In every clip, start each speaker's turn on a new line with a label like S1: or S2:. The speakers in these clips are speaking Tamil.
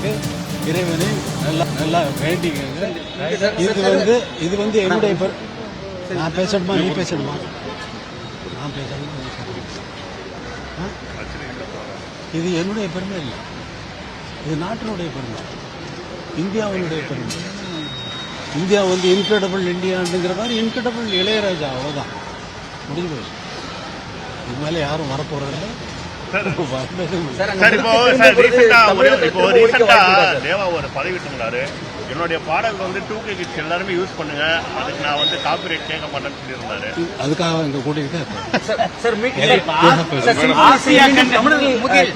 S1: வாழ்வதற்கு இறைவனை நல்லா நல்லா வேண்டிக்கங்க. இது வந்து என்னுடைய நான் பேசணுமா நீ பேசணுமா? நான் பேசணுமா நீ பேசணுமா? இது என்னுடைய பெருமை இல்லை, இது நாட்டினுடைய பெருமை, இந்தியாவினுடைய பெருமை. இந்தியா வந்து இன்கிரெடிபிள் இந்தியாங்கிற மாதிரி இன்கிரெடிபிள் இளையராஜா, அவ்வளோதான், முடிஞ்சு போயிடுச்சு. இது மேலே யாரும் வரப்போறதில்லை.
S2: தேவா ஒரு பதிவிட்டுங்கிறாரு, என்னுடைய பாடல் வந்து 2K கிட்ஸ் எல்லாருமே யூஸ் பண்ணுங்க, அதுக்கு நான் வந்து காப்பிரைட் கேட்க மாட்டேன்னு சொல்லியிருந்தாரு.
S1: அதுக்காக இங்க கூட்டிகிட்டு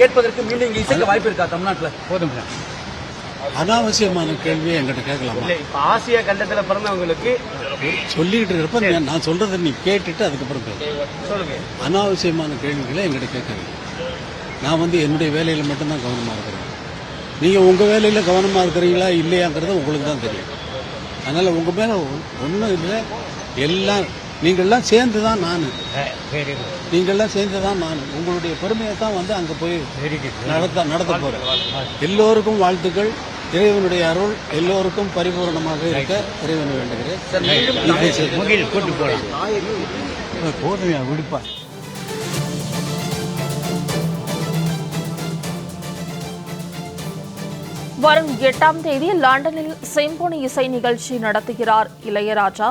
S3: கேட்பதற்கு மீண்டும் இங்க இசைக்க வாய்ப்பு இருக்கா தமிழ்நாட்டில்?
S1: போதும், அனாவசியமான கேள்வியை என்கிட்ட கேட்கலாமா?
S3: ஆசியா கண்டத்துல பிறந்தவங்களுக்கு
S1: சொல்லிட்டு இருப்ப நான் சொல்றதை நீ கேட்டுட்டு அதுக்கப்புறம்
S3: சொல்லுங்க.
S1: அனாவசியமான கேள்விகளை என்கிட்ட கேட்கறீங்க. நான் வந்து என்னுடைய வேலையில மட்டும்தான் கவனமா இருக்கிறேன். நீங்க உங்க வேலையில கவனமா இருக்கிறீங்களா இல்லையாங்கிறது உங்களுக்கு தான் தெரியும். அதனால உங்க மேல ஒன்றும் இல்லை, எல்லாம் நீங்கள்லாம் சேர்ந்துதான் நான், உங்களுடைய பெருமையை தான் வந்து அங்க போய் நடத்த போறேன். எல்லோருக்கும் வாழ்த்துக்கள். இறைவனுடைய அருள் எல்லோருக்கும் பரிபூர்ணமாக இருக்க இறைவனை வேண்டுகிறேன். போதுமையா விடுப்பா.
S4: வரும் 8ஆம் தேதி லண்டனில் சிம்பொனி இசை நிகழ்ச்சி நடத்துகிறார் இளையராஜா.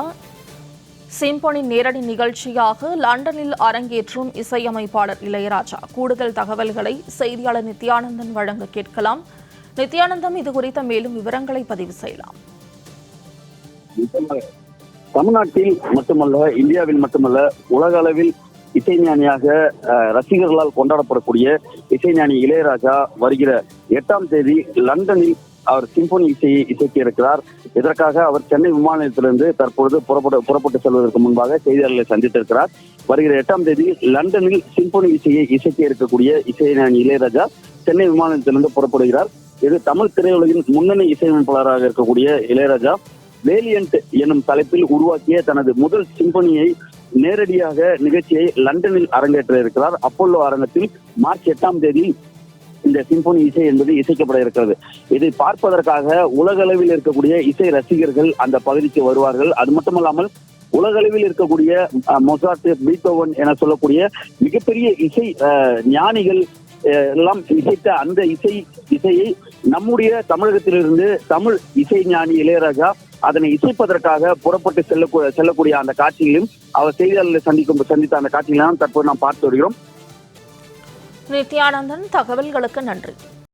S4: சிம்பொனி நேரடி நிகழ்ச்சியாக லண்டனில் அரங்கேற்றும் இசையமைப்பாளர் இளையராஜா. கூடுதல் தகவல்களை செய்தியாளர் நித்யானந்தன் வழங்க கேட்கலாம். நித்யானந்தம், இது குறித்த மேலும் விவரங்களை பதிவு செய்யலாம்.
S5: தமிழ்நாட்டில் மட்டுமல்ல, இந்தியாவில் மட்டுமல்ல, உலக அளவில் இசைஞானியாக ரசிகர்களால் கொண்டாடப்படக்கூடிய இசைஞானி இளையராஜா வருகிற 8ஆம் தேதி லண்டனில் அவர் சிம்பொனி இசையை இசைக்க இருக்கிறார். இதற்காக அவர் சென்னை விமான நிலையத்திலிருந்து தற்பொழுது புறப்பட்டு செல்வதற்கு முன்பாக செய்தியாளர்களை சந்தித்திருக்கிறார். வருகிற 8ஆம் தேதி லண்டனில் சிம்பொனி இசையை இசைக்க இருக்கக்கூடிய இசைஞானி இளையராஜா சென்னை விமான நிலையத்திலிருந்து புறப்படுகிறார். இது தமிழ் திரையுலகின் முன்னணி இசையமைப்பாளராக இருக்கக்கூடிய இளையராஜா வேலியன்ட் எனும் தலைப்பில் உருவாக்கிய தனது முதல் சிம்பொனியை நேரடியாக நிகழ்ச்சியை லண்டனில் அரங்கேற்ற இருக்கிறார். அப்போலோ அரங்கத்தில் மார்ச் 8ஆம் தேதி இந்த சிம்பொனி இசை என்பது இசைக்கப்பட இருக்கிறது. இதை பார்ப்பதற்காக உலக அளவில் இருக்கக்கூடிய இசை ரசிகர்கள் அந்த பகுதிக்கு வருவார்கள். அது மட்டுமல்லாமல் உலக அளவில் இருக்கக்கூடிய மொசார்ட், பீத்தோவன் என சொல்லக்கூடிய மிகப்பெரிய இசை ஞானிகள் எல்லாம் இசைத்த அந்த இசையை நம்முடைய தமிழகத்திலிருந்து தமிழ் இசை ஞானி இளையராஜா அதனை இசைப்பதற்காக புறப்பட்டு செல்லக்கூடிய அந்த காட்சிகளையும் அவர் செய்தியாளர்களை சந்தித்த அந்த காட்சிகளையும் தற்போது நாம் பார்த்து வருகிறோம்.
S4: நித்யானந்தன், தகவல்களுக்கு நன்றி.